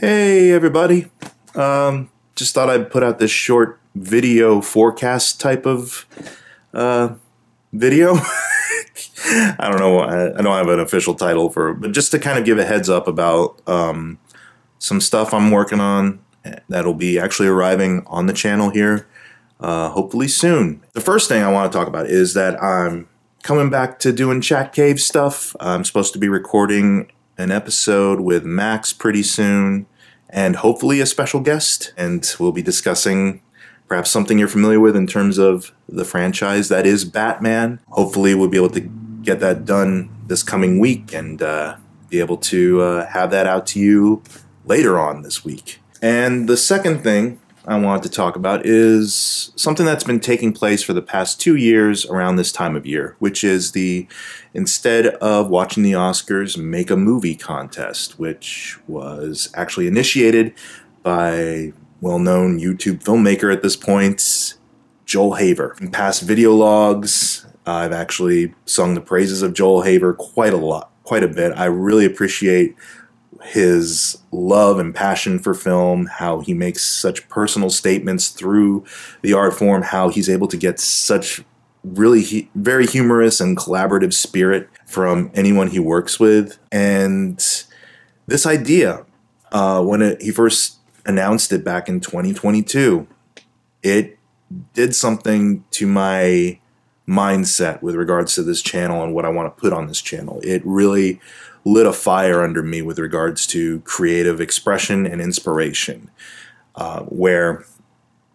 Hey everybody, just thought I'd put out this short video forecast type of video. I don't know, I don't have an official title for it, but just to kind of give a heads up about some stuff I'm working on that'll be actually arriving on the channel here hopefully soon. The first thing I want to talk about is that I'm coming back to doing Chat Cave stuff. I'm supposed to be recording an episode with Max pretty soon, and hopefully a special guest, and we'll be discussing perhaps something you're familiar with in terms of the franchise that is Batman. Hopefully we'll be able to get that done this coming week and be able to have that out to you later on this week. And the second thing I wanted to talk about is something that's been taking place for the past 2 years around this time of year, which is the instead of watching the Oscars, make a movie contest, which was actually initiated by well-known YouTube filmmaker at this point, Joel Haver. In past video logs, I've actually sung the praises of Joel Haver quite a bit. I really appreciate his love and passion for film, how he makes such personal statements through the art form, how he's able to get such really very humorous and collaborative spirit from anyone he works with. And this idea, when he first announced it back in 2022, it did something to my mindset with regards to this channel and what I want to put on this channel. It really lit a fire under me with regards to creative expression and inspiration, where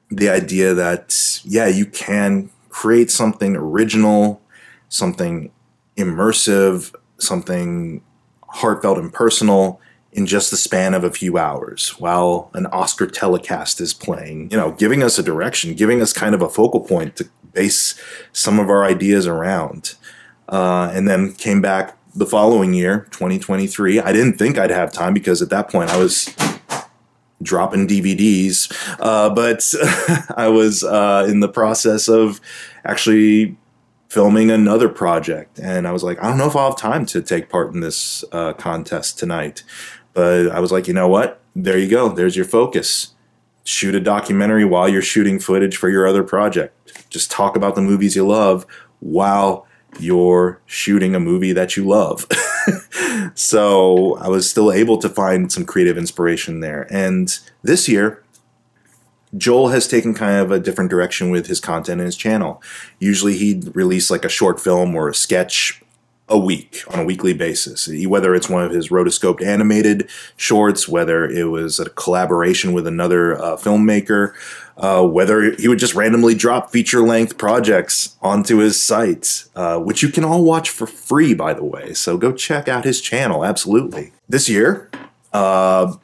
the idea that, yeah, you can create something original, something immersive, something heartfelt and personal in just the span of a few hours while an Oscar telecast is playing, you know, giving us a direction, giving us kind of a focal point to base some of our ideas around. And then came back the following year, 2023. I didn't think I'd have time because at that point I was dropping DVDs, but I was in the process of actually filming another project, and I was like, I don't know if I'll have time to take part in this contest tonight. But I was like, you know what? There you go. There's your focus. Shoot a documentary while you're shooting footage for your other project. Just talk about the movies you love while you're shooting a movie that you love. So I was still able to find some creative inspiration there. And this year, Joel has taken kind of a different direction with his content in his channel. Usually he'd release like a short film or a sketch a week on a weekly basis, whether it's one of his rotoscoped animated shorts, whether it was a collaboration with another filmmaker, whether he would just randomly drop feature-length projects onto his site, which you can all watch for free, by the way. So go check out his channel, absolutely. This year, no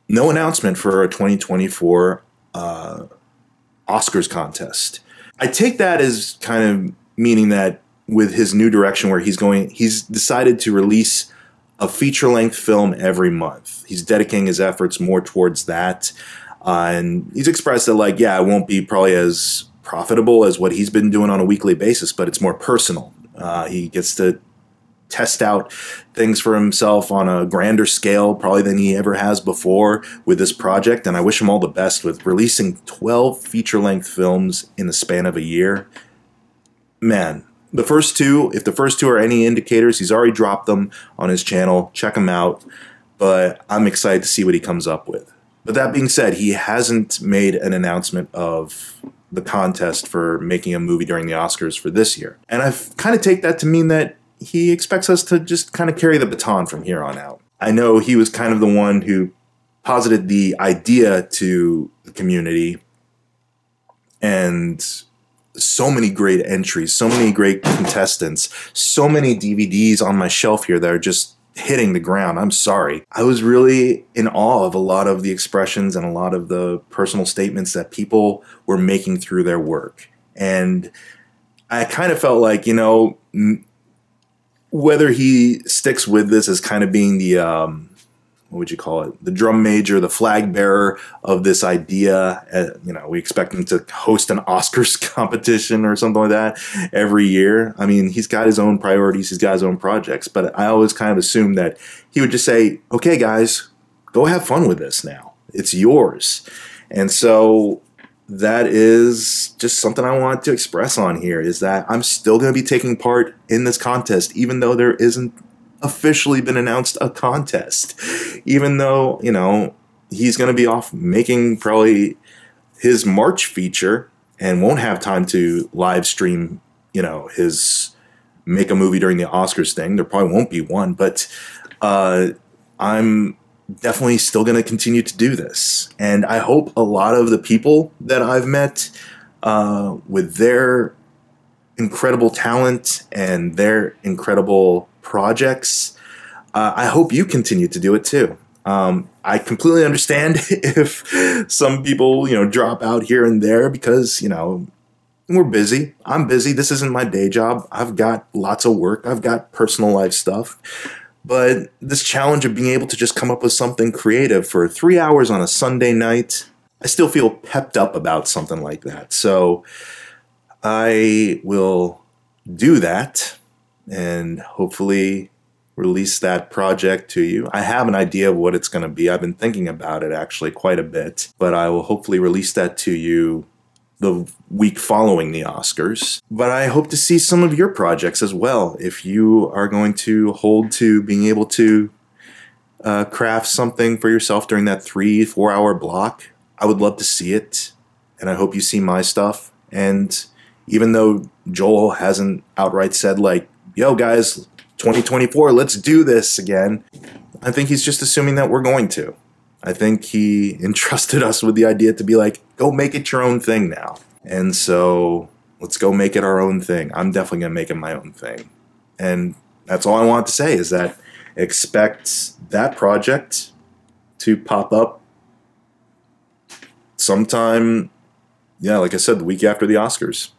announcement for a 2024 Oscars contest. I take that as kind of meaning that with his new direction where he's decided to release a feature-length film every month. He's dedicating his efforts more towards that. And he's expressed that, like, yeah, it won't be probably as profitable as what he's been doing on a weekly basis, but it's more personal. He gets to test out things for himself on a grander scale probably than he ever has before with this project. And I wish him all the best with releasing 12 feature-length films in the span of a year. Man. The first two, if the first two are any indicators, he's already dropped them on his channel. Check them out. But I'm excited to see what he comes up with. But that being said, he hasn't made an announcement of the contest for making a movie during the Oscars for this year. And I kind of take that to mean that he expects us to just kind of carry the baton from here on out. I know he was kind of the one who posited the idea to the community, and so many great entries, so many great contestants, so many DVDs on my shelf here that are just hitting the ground. I'm sorry. I was really in awe of a lot of the expressions and a lot of the personal statements that people were making through their work. And I kind of felt like, you know, whether he sticks with this as kind of being the, what would you call it? The drum major, the flag bearer of this idea. You know, we expect him to host an Oscars competition or something like that every year. I mean, he's got his own priorities. He's got his own projects. But I always kind of assumed that he would just say, okay, guys, go have fun with this now. It's yours. And so that is just something I want to express on here, is that I'm still going to be taking part in this contest, even though there isn't officially been announced a contest. Even though, you know, he's going to be off making probably his March feature and won't have time to live stream, you know, his make a movie during the Oscars thing. There probably won't be one, but I'm definitely still going to continue to do this. And I hope a lot of the people that I've met with their incredible talent and their incredible projects, I hope you continue to do it too. I completely understand if some people, you know, drop out here and there because, you know, we're busy. I'm busy. This isn't my day job. I've got lots of work. I've got personal life stuff. But this challenge of being able to just come up with something creative for 3 hours on a Sunday night, I still feel pepped up about something like that. So I will do that and hopefully release that project to you. I have an idea of what it's going to be. I've been thinking about it actually quite a bit, but I will hopefully release that to you the week following the Oscars. But I hope to see some of your projects as well. If you are going to hold to being able to craft something for yourself during that 3-4 hour block, I would love to see it. And I hope you see my stuff. And even though Joel hasn't outright said like, yo guys, 2024, let's do this again, I think he's just assuming that we're going to. I think he entrusted us with the idea to be like, go make it your own thing now. And so let's go make it our own thing. I'm definitely going to make it my own thing. And that's all I want to say, is that expect that project to pop up sometime, yeah, like I said, the week after the Oscars.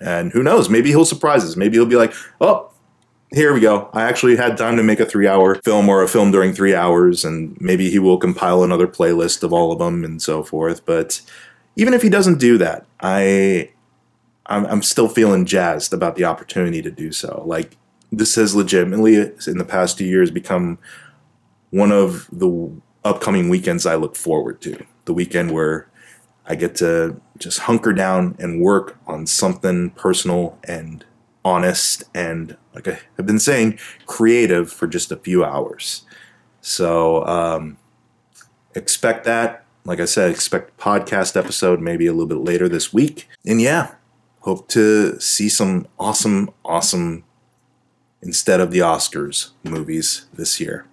And who knows, maybe he'll surprise us. Maybe he'll be like, oh, here we go. I actually had time to make a 3-hour film, or a film during 3 hours, and maybe he will compile another playlist of all of them and so forth. But even if he doesn't do that, I'm still feeling jazzed about the opportunity to do so. Like, this has legitimately, in the past 2 years, become one of the upcoming weekends I look forward to. The weekend where I get to just hunker down and work on something personal and honest and, like I've been saying, creative for just a few hours. So expect that. Like I said, expect a podcast episode maybe a little bit later this week. And yeah, hope to see some awesome Instead of the Oscars movies this year.